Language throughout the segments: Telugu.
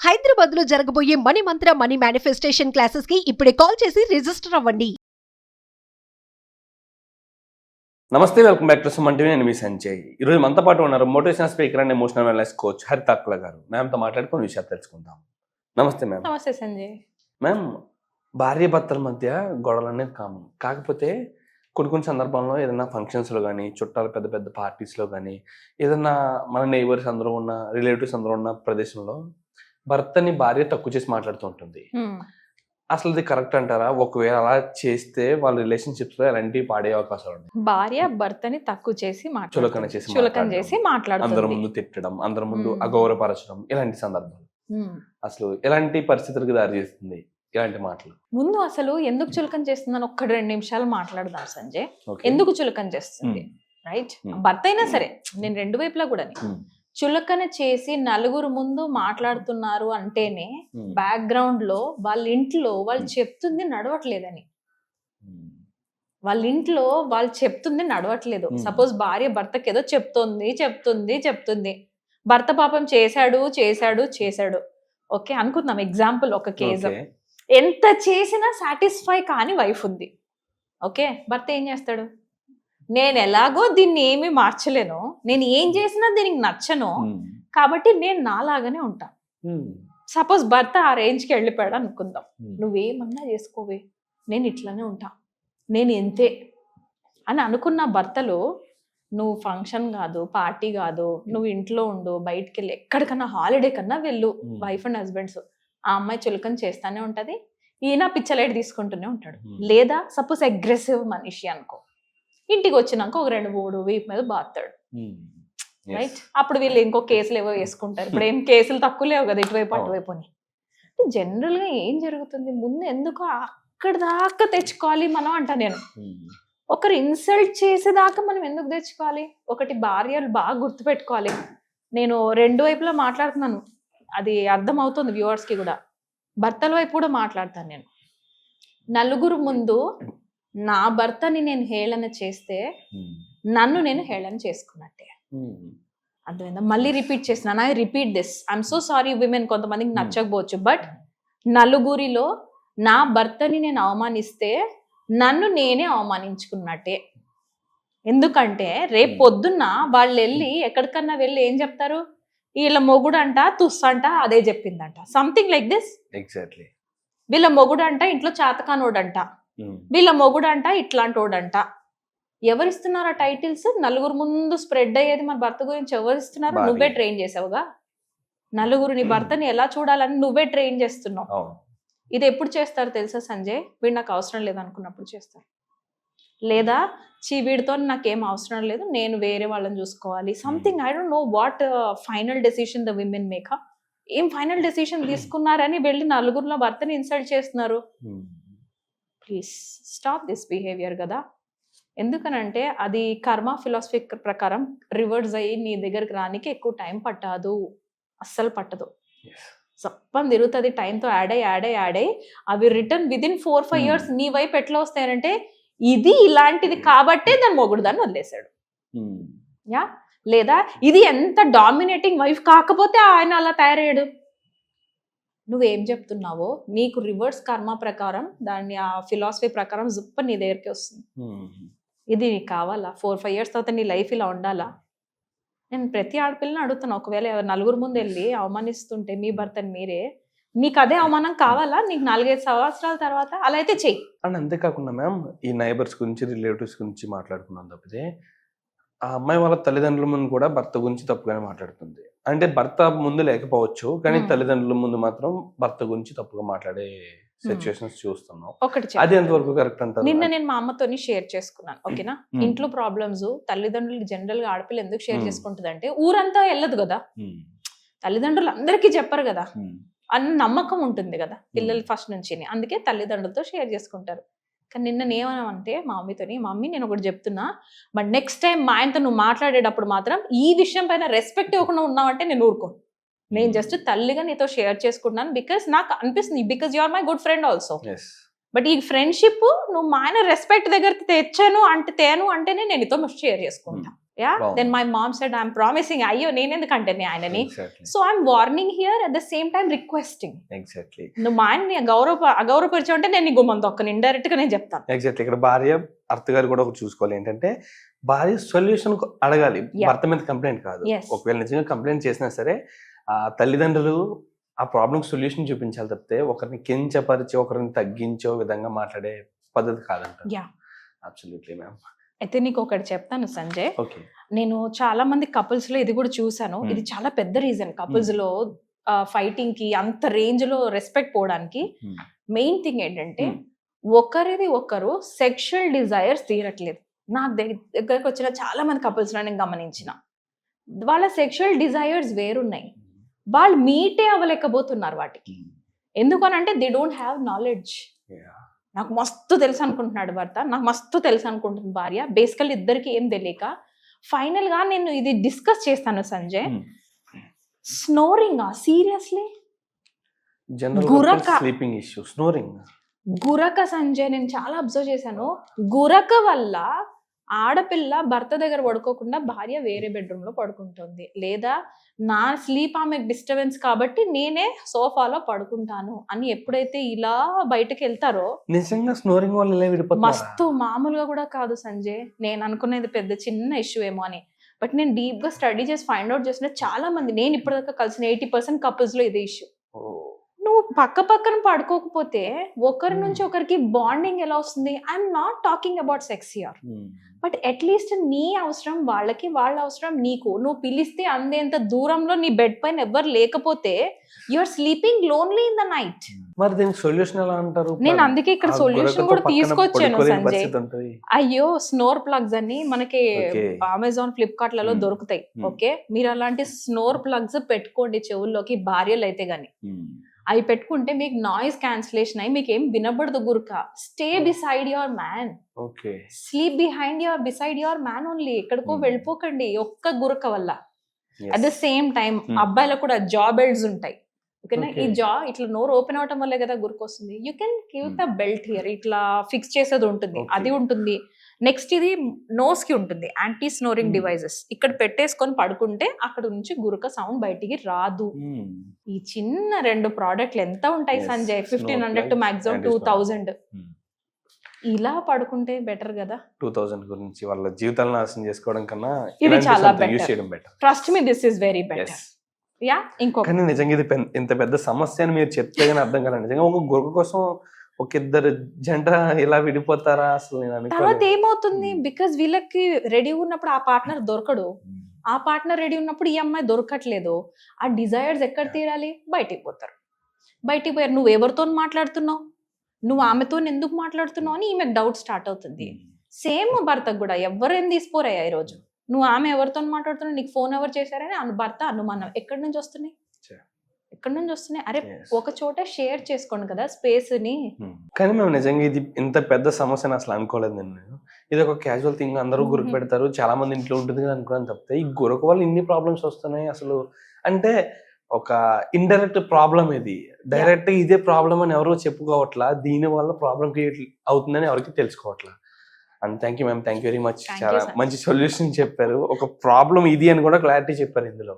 హైదరాబాద్ లో జరగబోయే మనీ మంత్ర మనీ మేనిఫెస్టేషన్ క్లాసెస్ కి ఇప్పుడే కాల్ చేసి రిజిస్టర్ అవ్వండి. నమస్తే, welcome back to Suman TV. నేను మీ సంజయ్. ఈరోజు మనతో పాటు ఉన్నారు motivational speaker and emotional wellness coach హరిత అక్కుల గారు. మ్యామ్తో మాట్లాడుకుని విషయాలు తెలుసుకుందాం. నమస్తే మ్యామ్. నమస్తే సంజయ్. మ్యామ్, భార్య భర్తల మధ్య గొడవలు అనేది కామన్. కాకపోతే కొన్ని సందర్భాల్లో ఏదైనా ఫంక్షన్స్లో కానీ, చుట్టాలు పెద్ద పెద్ద పార్టీస్లో కానీ, ఏదైనా మన నైబర్స్ అందరూ ఉన్న, రిలేటివ్స్ అందరూ ఉన్న ప్రదేశంలో భర్తని భార్య తక్కువ చేసి మాట్లాడుతూ ఉంటుంది. అసలు ఇది కరెక్ట్ అంటారా? ఒకవేళ అలా చేస్తే వాళ్ళ రిలేషన్షిప్స్ లో ఎలాంటి పాడే అవకాశాలు ఉన్నాయి? భార్య భర్తని తక్కువ చేసి చులకన చేసి మాట్లాడడం, అందరి ముందు తిట్టడం, అందరి ముందు అగౌరవపరచడం, ఇలాంటి సందర్భాలు అసలు ఎలాంటి పరిస్థితులకు దారి చేస్తుంది ఇలాంటి మాటలు? ముందు అసలు ఎందుకు చులకన చేస్తుందని ఒక్క 2 నిమిషాలు మాట్లాడదాం సంజయ్. ఎందుకు చులకన చేస్తుంది? రైట్, భర్త అయినా సరే, నేను 2 వైపులా కూడా చులకన చేసి నలుగురు ముందు మాట్లాడుతున్నారు అంటేనే బ్యాక్గ్రౌండ్ లో వాళ్ళ ఇంట్లో వాళ్ళు చెప్తుంది నడవట్లేదని. వాళ్ళ ఇంట్లో వాళ్ళు చెప్తుంది నడవట్లేదు. సపోజ్ భార్య భర్తకి ఏదో చెప్తుంది, భర్త పాపం చేశాడు ఓకే అనుకుందాం. ఎగ్జాంపుల్, ఒక కేసు. ఎంత చేసినా సాటిస్ఫై కాని వైఫ్ ఉంది. ఓకే, భర్త ఏం చేస్తాడు? నేను ఎలాగో దీన్ని ఏమీ మార్చలేను, నేను ఏం చేసినా దీనికి నచ్చను, కాబట్టి నేను నాలాగానే ఉంటా. సపోజ్ భర్త ఆ రేంజ్కి వెళ్ళిపోయాడు అనుకుందాం. నువ్వేమన్నా చేసుకోవే, నేను ఇట్లానే ఉంటా, నేను ఎంతే అని అనుకున్న భర్తలు, నువ్వు ఫంక్షన్ కాదు, పార్టీ కాదు, నువ్వు ఇంట్లో ఉండు, బయటికి వెళ్ళి ఎక్కడికన్నా హాలిడే కన్నా వెళ్ళు, వైఫ్ అండ్ హస్బెండ్స్, ఆ అమ్మాయి చులకన చేస్తానే ఉంటది, ఈయన పిచ్చలైట్ తీసుకుంటూనే ఉంటాడు. లేదా సపోజ్ అగ్రెసివ్ మనిషి అనుకో, ఇంటికి వచ్చినాక ఒక 2-3 వీప్ మీద బాస్తాడు. రైట్, అప్పుడు వీళ్ళు ఇంకో కేసులు ఏవో వేసుకుంటారు. ఇప్పుడు ఏం కేసులు తక్కువ లేవు కదా ఇటువైపు అటువైపు అని. జనరల్ గా ఏం జరుగుతుంది? ముందు ఎందుకు అక్కడ దాకా తెచ్చుకోవాలి మనం అంటా నేను. ఒకరు ఇన్సల్ట్ చేసేదాకా మనం ఎందుకు తెచ్చుకోవాలి? ఒకటి భార్యలు బాగా గుర్తుపెట్టుకోవాలి. నేను 2 వైపులా మాట్లాడుతున్నాను, అది అర్థం అవుతుంది వ్యూవర్స్ కి కూడా. భర్తల వైపు కూడా మాట్లాడతాను నేను. నలుగురు ముందు నా భర్తని నేను హేళన చేస్తే నన్ను నేను హేళన చేసుకున్నట్టే. అర్థమైందా? మళ్ళీ రిపీట్ చేస్తున్నాను. I repeat this, I'm so sorry women, కొంతమందికి నచ్చకపోవచ్చు, బట్ నలుగురిలో నా భర్తని నేను అవమానిస్తే నన్ను నేనే అవమానించుకున్నట్టే. ఎందుకంటే రేపు పొద్దున్న వాళ్ళు వెళ్ళి ఎక్కడికన్నా వెళ్ళి ఏం చెప్తారు? వీళ్ళ మొగుడు అంట తుస్సంట అదే చెప్పిందంట, సంథింగ్ లైక్ దిస్. ఎగ్జాక్ట్లీ. వీళ్ళ మొగుడు అంట ఇంట్లో చాతకానోడంట, వీళ్ళ మొగుడంట ఇట్లాంటోడంట. ఎవరిస్తున్నారు ఆ టైటిల్స్? నలుగురు ముందు స్ప్రెడ్ అయ్యేది మన భర్త గురించి ఎవరిస్తున్నారు? నువ్వే ట్రైన్ చేసావుగా. నలుగురు నీ భర్తని ఎలా చూడాలని నువ్వే ట్రైన్ చేస్తున్నావు. ఇది ఎప్పుడు చేస్తారు తెలుసా సంజయ్? వీడు నాకు అవసరం లేదు అనుకున్నప్పుడు చేస్తారు. లేదా వీడితో నాకేం అవసరం లేదు, నేను వేరే వాళ్ళని చూసుకోవాలి, something. I don't know what final decision the women make. ఏం ఫైనల్ డెసిషన్ తీసుకున్నారని వెళ్ళి నలుగురిలో భర్తని ఇన్సల్ట్ చేస్తున్నారు. ప్లీజ్ స్టాప్ దిస్ బిహేవియర్ కదా. ఎందుకనంటే అది కర్మ ఫిలాసఫీ ప్రకారం రివర్స్ అయ్యి నీ దగ్గరికి రానికి ఎక్కువ టైం పట్టదు, అస్సలు పట్టదు. సప్పని తిరుగుతుంది, టైంతో యాడ్ అయ్యి అవి రిటర్న్ విదిన్ 4-5 years నీ వైపు ఎట్లా వస్తాయంటే, ఇది ఇలాంటిది కాబట్టే దాని మొగుడు దాన్ని వదిలేశాడు. యా, లేదా ఇది ఎంత డామినేటింగ్ వైఫ్ కాకపోతే ఆయన అలా తయారయ్యాడు. నువ్వేం చెప్తున్నావో నీకు రివర్స్ కర్మ ప్రకారం, దాన్ని ఆ ఫిలాసఫీ ప్రకారం జుప్ప నీ దగ్గరికి వస్తుంది. ఇది నీకు కావాలా? 4-5 years తర్వాత నీ లైఫ్ ఇలా ఉండాలా? నేను ప్రతి ఆడపిల్లని అడుగుతాను, ఒకవేళ నలుగురు ముందు వెళ్ళి అవమానిస్తుంటే మీ భర్తని మీరే, నీకు అదే అవమానం కావాలా? నీకు 4-5 సంవత్సరాల తర్వాత అలా అయితే చెయ్యి. అండ్ అంతేకాకుండా మ్యామ్, ఈ నైబర్స్ గురించి, రిలేటివ్స్ గురించి మాట్లాడుకున్నాం తప్పితే, ఆ అమ్మాయి వాళ్ళ తల్లిదండ్రుల ముందు కూడా భర్త గురించి తప్పుగానే మాట్లాడుతుంది. అంటే భర్త ముందు లేకపోవచ్చు, కానీ తల్లిదండ్రుల ముందు మాత్రం భర్త గురించి తప్పుగా మాట్లాడే సిచ్యువేషన్స్ చూస్తున్నాం. అది ఎంతవరకు కరెక్ట్ అంటారు? నిన్న నేను మా అమ్మతోని షేర్ చేసుకున్నాను. ఓకేనా, ఇంట్లో ప్రాబ్లమ్స్ తల్లిదండ్రులు జనరల్ గా ఆడపిల్ల ఎందుకు షేర్ చేసుకుంటుంది అంటే, ఊరంతా వెళ్ళదు కదా, తల్లిదండ్రులు అందరికీ చెప్పరు కదా అన్న నమ్మకం ఉంటుంది కదా పిల్లలు ఫస్ట్ నుంచి, అందుకే తల్లిదండ్రులతో షేర్ చేసుకుంటారు. కానీ నిన్న ఏమన్నామంటే మా మమ్మీతోని, మమ్మీ నేను ఒకటి చెప్తున్నా, బట్ నెక్స్ట్ టైం మా ఆయనతో నువ్వు మాట్లాడేటప్పుడు మాత్రం ఈ విషయం పైన రెస్పెక్ట్ ఇవ్వకుండా ఉన్నావంటే నేను ఊరుకోను. నేను జస్ట్ తల్లిగా నీతో షేర్ చేసుకుంటున్నాను, బికాస్ నాకు అనిపిస్తుంది, because you are my good friend also. But ఈ ఫ్రెండ్షిప్ నువ్వు మా ఆయన రెస్పెక్ట్ దగ్గర తేను అంటేనే నేను నీతో షేర్ చేసుకుంటా. Yeah Wow. Then my mom said I'm promising, అయ్యో నేను ఎందుకంటే ఆయనని. Exactly so I'm warning here at the same time requesting. Exactly నువ్వు మా ఆయన్ని అగౌరవపరిచావు అంటే నేను నీకు మంది ఒక్కని ఇండైరెక్ట్ గా నేను చెప్తాను. ఎగ్జాక్ట్లీ ఇక్కడ భార్య భర్త గారు కూడా ఒకటి చూసుకోవాలి ఏంటంటే భార్య సొల్యూషన్ అడగాలి, Yeah. భర్త మీద కంప్లైంట్ కాదు. Yes. ఒకవేళ నిజంగా కంప్లైంట్ చేసినా సరే ఆ తల్లిదండ్రులు ఆ ప్రాబ్లమ్ సొల్యూషన్ చూపించాలి తప్పితే ఒకరిని కించపరిచి ఒకరిని తగ్గించో విధంగా మాట్లాడే పద్ధతి కాదంట. Yeah. Absolutely ma'am. అయితే నీకు ఒకటి చెప్తాను సంజయ్, ఓకే నేను చాలా మంది కపుల్స్ లో ఇది కూడా చూసాను. Hmm. ఇది చాలా పెద్ద రీజన్ కపుల్స్ లో ఫైటింగ్ కి అంత రేంజ్ లో రెస్పెక్ట్ పోవడానికి. మెయిన్ థింగ్ ఏంటంటే ఒకరిది ఒకరు సెక్షువల్ డిజైర్స్ తీరట్లేదు. నాకు దగ్గరకు వచ్చిన చాలా మంది కపుల్స్ లో నేను గమనించిన వాళ్ళ సెక్షువల్ డిజైర్స్ వేరున్నాయి, వాళ్ళు మీటే అవ్వలేకపోతున్నారు వాటికి. ఎందుకనంటే దే డోంట్ హ్యావ్ నాలెడ్జ్. నాకు మస్తు తెలుసు అనుకుంటున్నాడు భర్త, నాకు మస్తు తెలుసు అనుకుంటుంది భార్య. బేసికల్ ఇద్దరికి ఏం తెలియక ఫైనల్ గా నేను ఇది డిస్కస్ చేస్తాను సంజయ్. స్నోరింగ్ సీరియస్లీ గురక. Sleeping issue, snoring. గురక సంజయ్ నేను చాలా అబ్జర్వ్ చేశాను. గురక వల్ల ఆడపిల్ల భర్త దగ్గర పడుకోకుండా భార్య వేరే బెడ్రూమ్ లో పడుకుంటుంది, లేదా నా స్లీప్ ఆమెకు డిస్టర్బెన్స్ కాబట్టి నేనే సోఫాలో పడుకుంటాను అని ఎప్పుడైతే ఇలా బయటకు వెళ్తారో నిజంగా స్నోరింగ్ వల్ల ఇలా విడిపోతున్నారు. మస్తు మామూలుగా కూడా కాదు సంజయ్. నేను అనుకునేది పెద్ద చిన్న ఇష్యూ ఏమో అని, బట్ నేను డీప్ గా స్టడీ చేసి ఫైండ్ అవుట్ చేసిన చాలా మంది, నేను ఇప్పటిదాకా కలిసిన 80% కపుల్స్ లో ఇదే ఇష్యూ. నువ్వు పక్క పక్కన పడుకోకపోతే ఒకరి నుంచి ఒకరికి బాండింగ్ ఎలా వస్తుంది? I'm not talking about sex here, but at least నీ అవసరం వాళ్ళకి, వాళ్ళ అవసరం నీకు. నువ్వు పిలిస్తే అందేంత దూరంలో నీ బెడ్ పైన ఎవరు లేకపోతే you're sleeping lonely in the night. మరి దీనికి సొల్యూషన్ ఎలా అంటారు? నేను అందుకే ఇక్కడ సొల్యూషన్ కూడా తీసుకొచ్చాను సంజయ్. అయ్యో స్నోర్ ప్లగ్స్ అని మనకి అమెజాన్, ఫ్లిప్కార్ట్ లలో దొరుకుతాయి. ఓకే, మీరు అలాంటి స్నోర్ ప్లగ్స్ పెట్టుకోండి చెవుల్లోకి, భార్యలు అయితే గాని. అవి పెట్టుకుంటే మీకు నాయిస్ క్యాన్సిలేషన్ అయ్యి మీకు ఏం వినబడదు గురక. Stay beside your man, sleep beside your man only. ఎక్కడికో వెళ్ళిపోకండి ఒక్క గురక వల్ల. అట్ ద సేమ్ టైం అబ్బాయిలకు కూడా జా బెల్ట్స్ ఉంటాయి. ఓకేనా, ఈ జా ఇట్లా నోరు ఓపెన్ అవటం వల్లే కదా గురక వస్తుంది. You can keep the belt here, ఇట్లా ఫిక్స్ చేసేది ఉంటుంది, అది ఉంటుంది. నెక్స్ట్ ఇది నోస్ కి ఉంటుంది యాంటీ స్నోరింగ్ డివైజెస్. ఇక్కడ పెట్టేసుకొని పడుకుంటే అక్కడ నుంచి గురక సౌండ్ బయటికి రాదు. ఈ చిన్న 2 ప్రోడక్ట్లు ఎంత ఉంటాయి సంజయ్? 1500 to maximum 2000. ఇలా పడుకుంటే బెటర్ కదా. 2000 గురించి వాళ్ళ జీవితాలను నాశనం చేసుకోవడం కన్నా ఇది చాలా better. Trust me, this is very better. Yeah, కానీ నిజంగా ఇది ఇంత పెద్ద సమస్య అని మీరు చెప్తే కానీ అర్థం కాదు. నిజంగా ఒక గురక కోసం ఒక ఇద్దరు జంట ఇలా విడిపోతారా అసలు? తర్వాత ఏమవుతుంది? బికాస్ వీళ్ళకి రెడీ ఉన్నప్పుడు ఆ పార్ట్నర్ దొరకడు, ఆ పార్ట్నర్ రెడీ ఉన్నప్పుడు ఈ అమ్మాయి దొరకట్లేదు. ఆ డిజైర్స్ ఎక్కడ తీరాలి? బయటికి పోతారు. బయటికి పోయారు, నువ్వు ఎవరితో మాట్లాడుతున్నావు, నువ్వు ఆమెతో ఎందుకు మాట్లాడుతున్నావు అని ఈమెకు డౌట్ స్టార్ట్ అవుతుంది. సేమ్ భర్తకు కూడా ఎవరేం తీసుకోరయ్యా ఈరోజు, నువ్వు ఆమె ఎవరితో మాట్లాడుతున్నావు, నీకు ఫోన్ ఎవరు చేశారని భర్త అనుమానం. ఎక్కడి నుంచి వస్తున్నాయి? అరే ఒక చోట షేర్ చేసుకోండి కదా స్పేస్ ని. కానీ మేము నిజంగా ఇది ఇంత పెద్ద సమస్యను అసలు అనుకోలేదు నేను. ఇది ఒక క్యాజువల్ థింగ్, అందరూ గురక పెడతారు, చాలా మంది ఇంట్లో ఉంటుంది కదా అనుకున్నాను తప్పితే ఈ గురక వల్ల ఇన్ని ప్రాబ్లమ్స్ వస్తున్నాయి అసలు. అంటే ఒక ఇండైరెక్ట్ ప్రాబ్లం ఇది, డైరెక్ట్ ఇదే ప్రాబ్లం అని ఎవరో చెప్పుకోవట్లా, దీని వల్ల ప్రాబ్లం క్రియేట్ అవుతుందని ఎవరికి తెలుసుకోవట్లా. And thank you ma'am, thank you very much. చాలా మంచి సొల్యూషన్ చెప్పారు, ఒక ప్రాబ్లం ఇది అని కూడా క్లారిటీ చెప్పారు ఇందులో.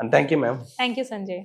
And thank you ma'am. Thank you Sanjay.